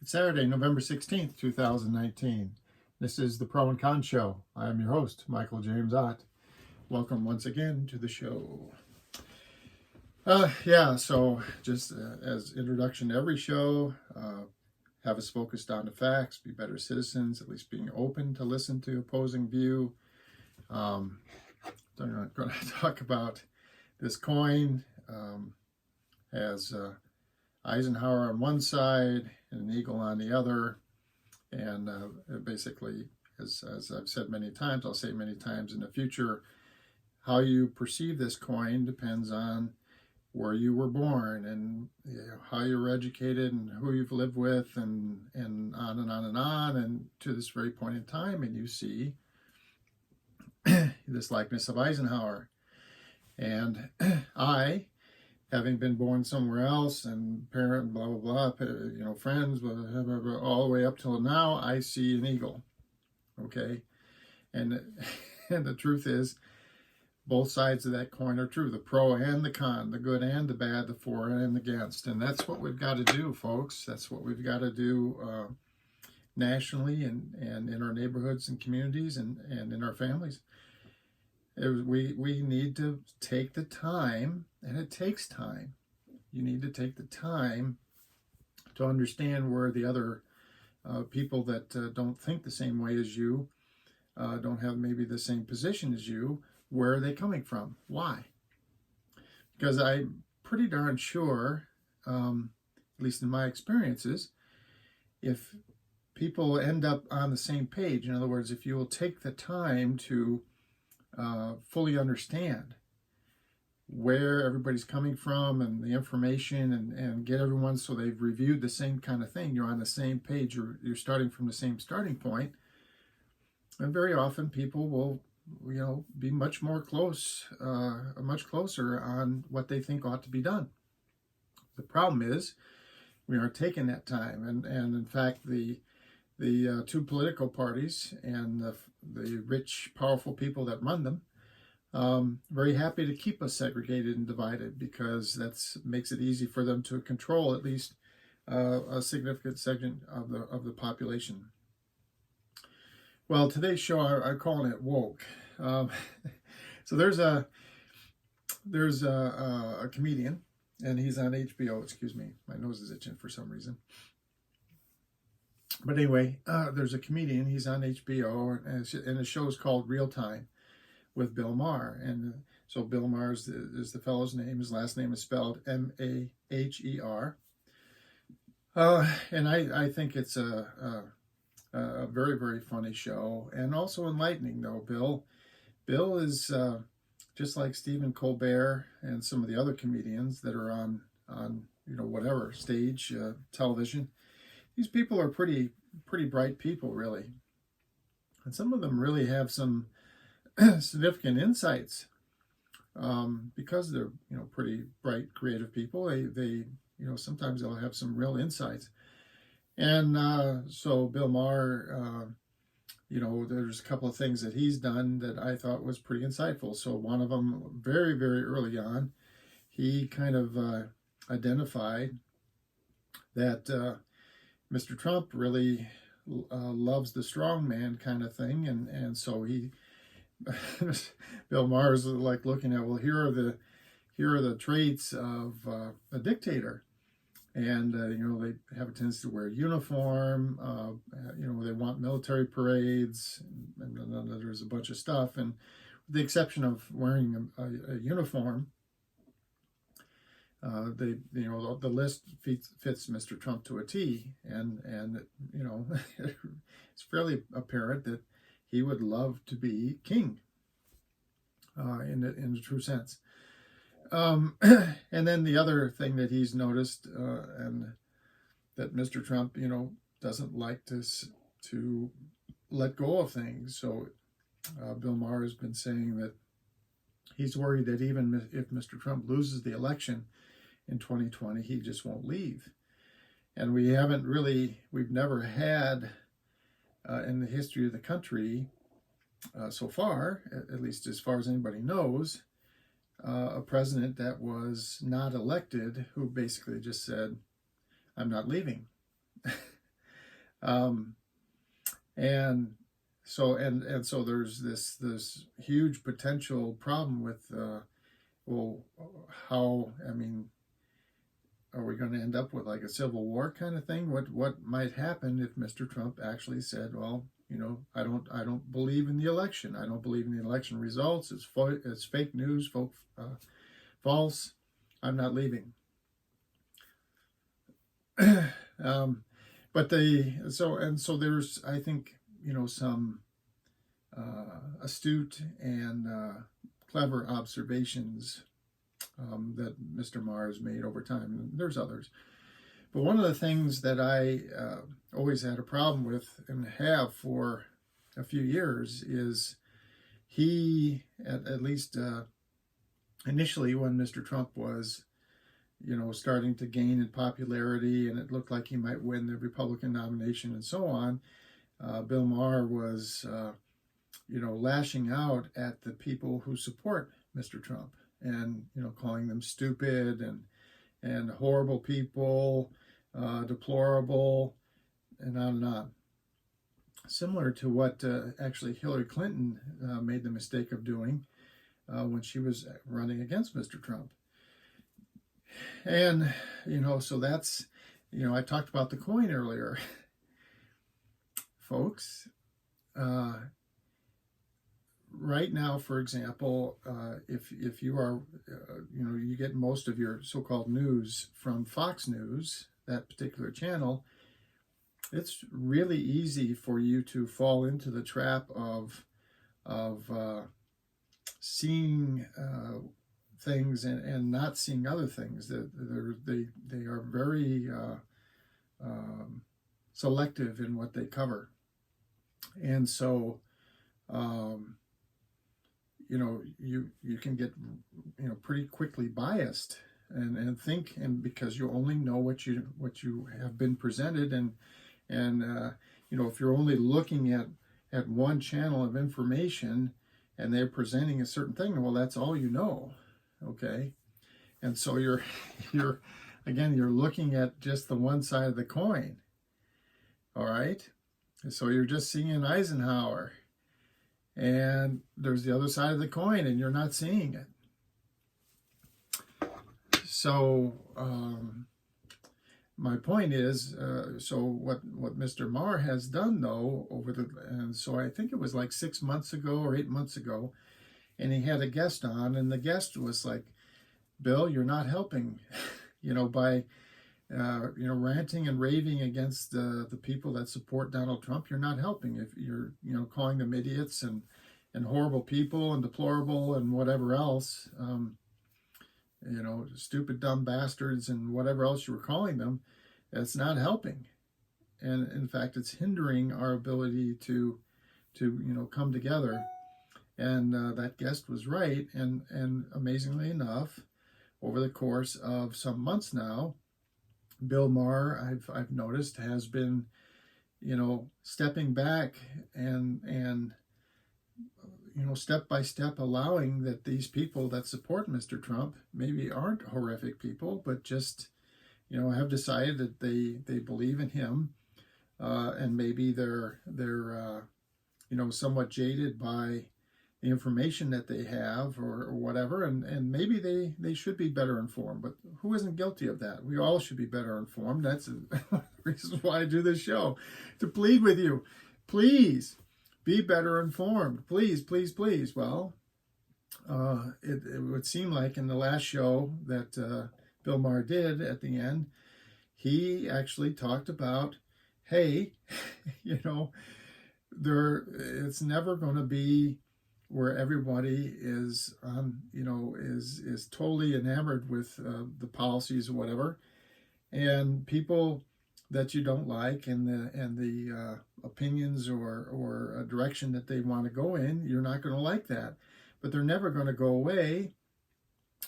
It's Saturday, November 16th, 2019. This is the Pro and Con Show. I am your host, Michael James Ott. Welcome once again to the show. So just as introduction to every show, have us focused on the facts, be better citizens, at least being open to listen to opposing view. I'm not going to talk about this coin. Has Eisenhower on one side and an eagle on the other. And basically, as I've said many times, I'll say many times in the future, how you perceive this coin depends on where you were born and how you were educated and who you've lived with and on and on and on. And to this very point in time, and you see this likeness of Eisenhower. And I, having been born somewhere else and parent, blah, blah, blah, friends, blah, blah, blah, blah, all the way up till now, I see an eagle. Okay. And the truth is, both sides of that coin are true, the pro and the con, the good and the bad, the for and the against. And that's what we've got to do, folks. That's what we've got to do nationally and in our neighborhoods and communities and in our families. We need to take the time, and it takes time. You need to take the time to understand where the other people that don't think the same way as you, don't have maybe the same position as you, where are they coming from? Why? Because I'm pretty darn sure, at least in my experiences, if people end up on the same page, in other words, if you will take the time to fully understand where everybody's coming from and the information and get everyone so they've reviewed the same kind of thing, you're on the same page, you're starting from the same starting point, and very often people will be much closer on what they think ought to be done. The problem is we aren't taking that time, and in fact the two political parties and the rich, powerful people that run them, very happy to keep us segregated and divided because that makes it easy for them to control at least a significant segment of the population. Well, today's show I'm calling it woke. So there's a comedian, and he's on HBO. Excuse me, my nose is itching for some reason. But anyway, there's a comedian, he's on HBO, and the show is called Real Time with Bill Maher. And so Bill Maher is the fellow's name. His last name is spelled Maher. And I think it's a very, very funny show, and also enlightening, though. Bill is just like Stephen Colbert and some of the other comedians that are on whatever stage, television. These people are pretty bright people, really. And some of them really have some significant insights because they're, pretty bright, creative people. They sometimes they'll have some real insights. And so Bill Maher, there's a couple of things that he's done that I thought was pretty insightful. So one of them, very, very early on, he kind of identified that Mr. Trump really loves the strong man kind of thing, and so he, Bill Maher is like looking at, well, here are the traits of a dictator, and they have a tendency to wear a uniform, they want military parades, and then there's a bunch of stuff, and with the exception of wearing a uniform. The list fits Mr. Trump to a T, and it's fairly apparent that he would love to be king, in the true sense. And then the other thing that he's noticed, and that Mr. Trump, doesn't like to let go of things. So Bill Maher has been saying that he's worried that even if Mr. Trump loses the election in 2020, he just won't leave. And we've never had in the history of the country so far, at least as far as anybody knows, a president that was not elected who basically just said, I'm not leaving. Um, and so there's this huge potential problem with well, how, I mean, are we going to end up with like a civil war kind of thing? What might happen if Mr. Trump actually said, well, I don't believe in the election. I don't believe in the election results. It's fake news, false. I'm not leaving. But so there's, I think, some astute and clever observations that Mr. Mars made over time. And there's others. But one of the things that I always had a problem with and have for a few years is he, at least initially when Mr. Trump was, starting to gain in popularity and it looked like he might win the Republican nomination and so on, Bill Maher was, lashing out at the people who support Mr. Trump and, calling them stupid and horrible people, deplorable, and on and on. Similar to what actually Hillary Clinton made the mistake of doing when she was running against Mr. Trump. And, so that's, I talked about the coin earlier. Folks, right now, for example, if you are, you get most of your so-called news from Fox News, that particular channel, it's really easy for you to fall into the trap of seeing things and not seeing other things. They are very selective in what they cover, and so you can get pretty quickly biased and think, and because you only know what you have been presented, and if you're only looking at one channel of information and they're presenting a certain thing, well, that's all you know. Okay, and so you're looking at just the one side of the coin. All right, so you're just seeing Eisenhower, and there's the other side of the coin, and you're not seeing it. So my point is, so what Mr. Maher has done though and so I think it was like 6 months ago or 8 months ago. And he had a guest on, and the guest was like, Bill, you're not helping, by, ranting and raving against the people that support Donald Trump. You're not helping. If you're, calling them idiots and horrible people and deplorable and whatever else, stupid, dumb bastards and whatever else you were calling them, it's not helping. And in fact, it's hindering our ability to come together. And that guest was right. And amazingly enough, over the course of some months now, Bill Maher, I've noticed, has been, stepping back and step by step allowing that these people that support Mr. Trump maybe aren't horrific people, but just, have decided that they believe in him, and maybe they're somewhat jaded by the information that they have or whatever, and maybe they should be better informed, but who isn't guilty of that? We all should be better informed. That's the reason why I do this show, to plead with you. Please be better informed. Please, please, please. Well, it would seem like in the last show that Bill Maher did at the end, he actually talked about, hey, it's never going to be where everybody is is totally enamored with the policies or whatever, and people that you don't like and the opinions or a direction that they want to go in, you're not going to like that, but they're never going to go away,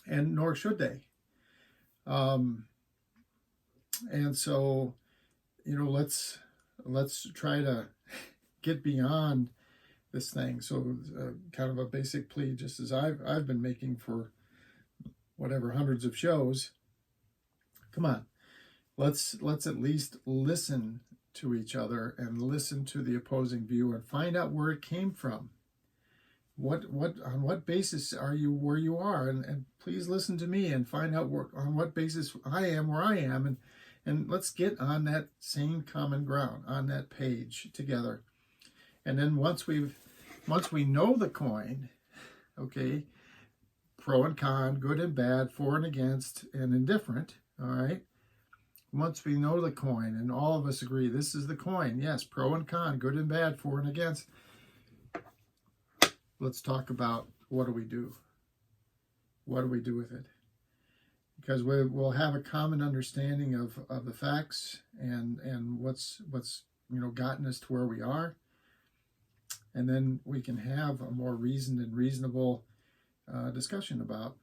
and nor should they. And so, let's try to get beyond this thing. So kind of a basic plea, just as I've been making for whatever hundreds of shows. Come on, let's at least listen to each other and listen to the opposing view and find out where it came from. On what basis are you where you are? And please listen to me and find out on what basis I am where I am, and let's get on that same common ground, on that page together. And then once we know the coin, okay, pro and con, good and bad, for and against, and indifferent, all right? Once we know the coin and all of us agree this is the coin, yes, pro and con, good and bad, for and against, let's talk about what do we do? What do we do with it? Because we'll have a common understanding of the facts and what's gotten us to where we are. And then we can have a more reasoned and reasonable discussion about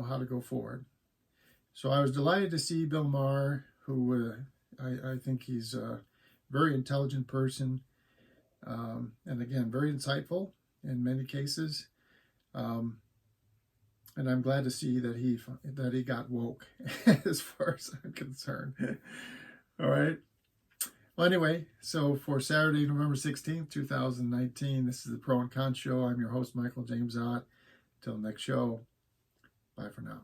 how to go forward. So I was delighted to see Bill Maher, who I think he's a very intelligent person, and again, very insightful in many cases. And I'm glad to see that he got woke as far as I'm concerned. All right. Well, anyway, so for Saturday, November 16th, 2019, this is the Pro and Con Show. I'm your host, Michael James Ott. Till next show, bye for now.